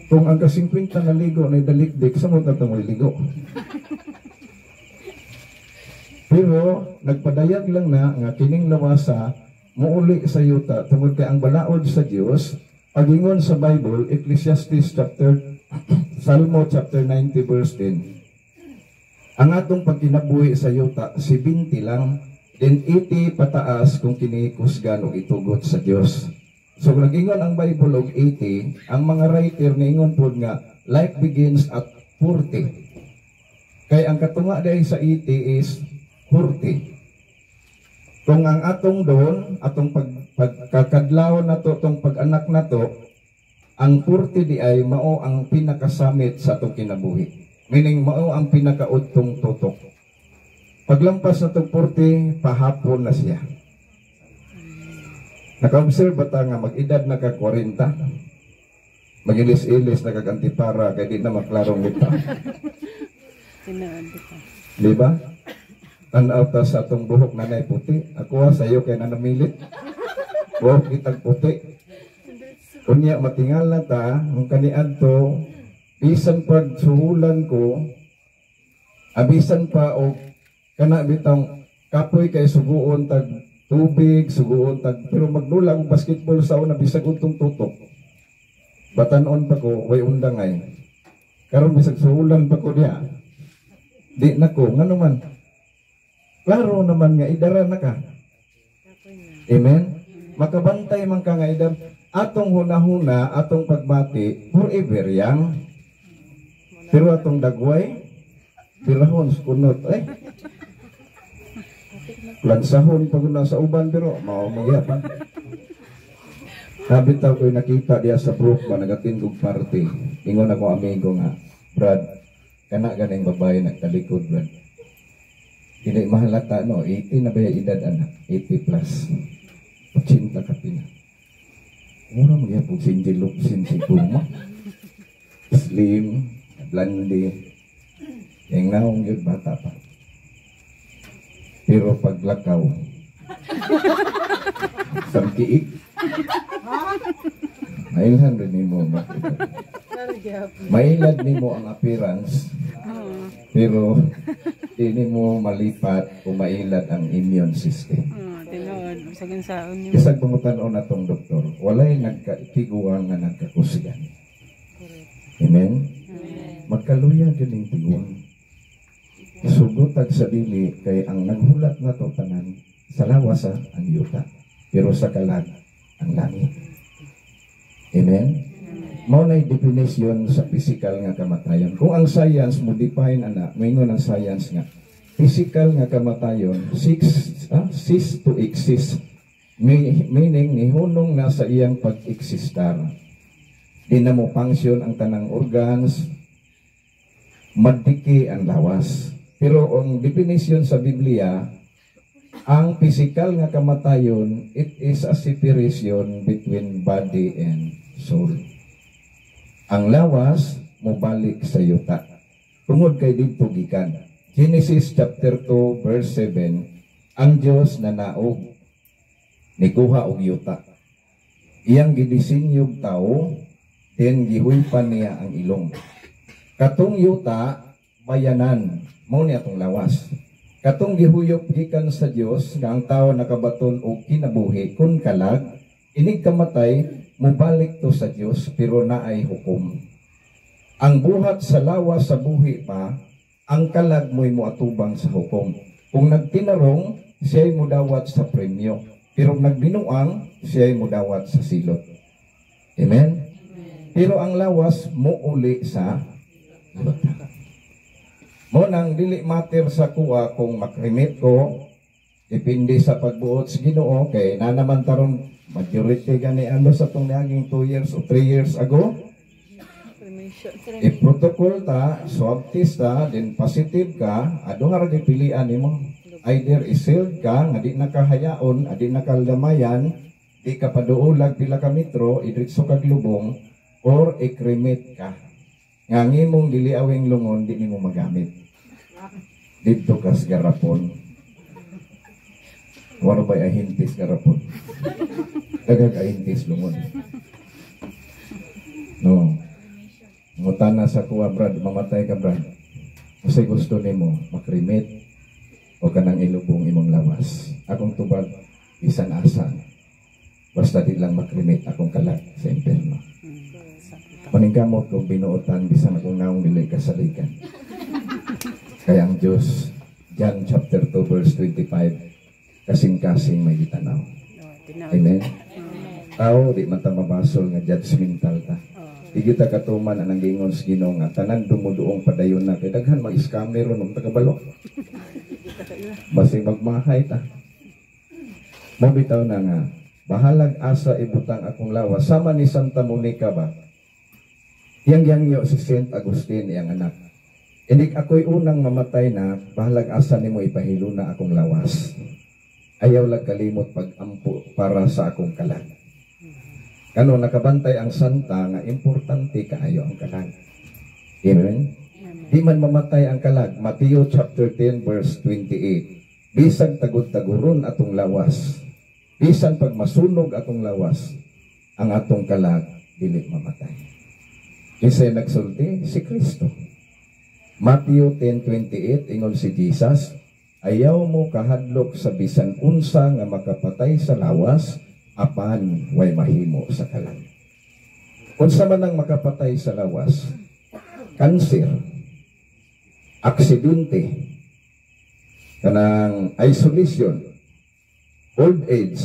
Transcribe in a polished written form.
Kung ang ka-50 na ligo na dalikdik, samot na itong ligo. Pero nagpadayag lang na nga kining lawasa muuli sa yuta tungod kay ang balaod sa Dios pagingon sa Bible, Ecclesiastes Salmo chapter 90 verse 10. Ang atong pagkinabuhi sa yuta 70 lang, then 80 pataas kung kinikusgan o itugot sa Dios. So nagingon ang Bible og 80, ang mga writer niingon pod nga life begins at 40. Kay ang katunga dahil sa 80 is 40. Kung ang atong doon, atong pagkakadlaw na to, itong pag-anak na to, ang 40 di ay mao ang pinakasamit sa atong kinabuhi. Meaning mao ang pinakaudtong tutok. Paglampas na itong 40, pahapon na siya. Naka-observe ba ta nga mag-edad na ka 40? Magilis-ilis na kagantipara, kaya di na maklarong kita. Di ba? Tanaw ta sa atong buhok na nay puti. Ako sa'yo kay nanamilit. Buhok kitag puti. Kunya matingal na ta, ang kaniad to, bisan pag suhulan ko, abisan pa o kana bitang kapoy kay suguon tag tubig, suguon tag, pero magnula og basketball sa una bisag untong tutok. Batanon pa ko, way undangay. Karon bisag suhulan pa ko diha. Di na ko, ngano man. Klaro naman nga idara na ka. Amen? Makabantay man ka nga idam. Atong hunahuna, atong pagbati, forever yang. Pero atong dagway, pirahon, kunot. Lansahon pag nasa uban, pero maumagyapan. Sabi tao ko'y nakita diya sa brook ba, nagatindog party. Ingon ako amigo nga, Brad, kana ganing babae nagtalikod, Brad. Hindi mahalata, no? 80 na ba yung edad, anak? 80 plus. 80 ka pina. Mura magyapog sinjilupsin si Puma. Slim, blondie. Yang naong yun, bata pa. Pero paglakaw, samkiik. Mailhan rin ni mo. Mailad ni mo ang appearance. Pero hindi mo malipat o mailad ang immune system. Kisag pangutanon na itong doktor, walay nagkatiguang nga nagkakusgan. Amen? Magkaluya galing tiguang. Sugutag sa dili kay ang naghulat na to tanan sa lawasa ang yuta, pero sa kalag ang langit. Amen? Mao nay definition sa physical nga kamatayon. Kung ang science mo define ana, maingon ang science nga physical nga kamatayon cease to exist. Meaning nihunong na sa iyang pag-eksistar. Di na mo function ang tanang organs, madiki ang lawas. Pero ang definition sa Biblia, ang physical nga kamatayon, it is a separation between body and soul. Ang lawas mobalik sa yuta. Tungod kay dito gikan. Genesis chapter 2 verse 7, ang Dios nanaog nikuha og yuta. Iyang gidisenyog tao, then gihuypan niya ang ilong. Katong yuta bayanan, mao ni atong lawas. Katong gihuyop gikan sa Dios nga ang tao nakabaton og kinabuhi kun kalag, inig kamatay mubalik to sa Dios pero naay hukom. Ang buhat sa lawas sa buhi pa, ang kalag mo'y moatubang sa hukom. Kung nagtinarong, siya'y mudawat sa premyo. Pero nagbinuang, siya'y mudawat sa silot. Amen? Pero ang lawas muuli sa luta. Mo nang dili matter sa kuha kung makrimit ko, depende sa pagbuot sa Ginoo kay na naman taron majority gani ano sa tong naging 2 years o 3 years ago. I-protocol ta, swab test ta, then positive ka, ado nga rin pilian nimo. Either i-sealed ka, nga di nakahayaon, di nakalamayan, di ka paduulag pila ka metro, idritso kag lubong, or i-cremate ka. Nga ngimong giliawing lungon, di nimo magamit. Dito ka sa garapon. Wala ba'y ahintis garapon? Dagag ahintis lungon. No. Mutana sa kuwa, Brad, mamatay ka, Brad. Kasi gusto nimo makrimit o kanang ilubong imong lawas. Akong tubag, bisan asan. Basta di lang makrimit akong kalag sa impyerno. Maningkamot kong binuotan, bisan akong naong dili kasalikan. Kaya ang Diyos, John chapter 2 verse 25, kasing-kasing may gitanaw. Amen? Tao, di man ta mabasol nga judgmental ta. Di kita katuman ang gingon sa Ginoo nga tanan dumuduong padayon na kay daghan mag-scammer ron tagabalo. Basi magmahay ta. Mabitaw na nga, bahalag asa ibutang akong lawas. Sama ni Santa Monica ba? Yang yo si Saint Agustin, yang anak. Hindi ako'y unang mamatay na, bahalag asa ni mo ipahilo na akong lawas. Ayaw lang kalimot pag-ampo para sa akong kalag. Kano nakabantay ang santa nga importante kaayo ang kalag. Amen? Di man mamatay ang kalag. Mateo chapter 10 verse 28. Bisag tagod-taguron atong lawas. Bisan pag masunog atong lawas, ang atong kalag dili mamatay. Kisay nagsulti si Kristo. Matthew 10:28 ingon si Jesus, ayaw mo kahadlok sa bisan unsa nga makapatay sa lawas, apan way mahimo sa kalag. Unsa man ang makapatay sa lawas? Kanser, aksidente, kanang isolation, old age,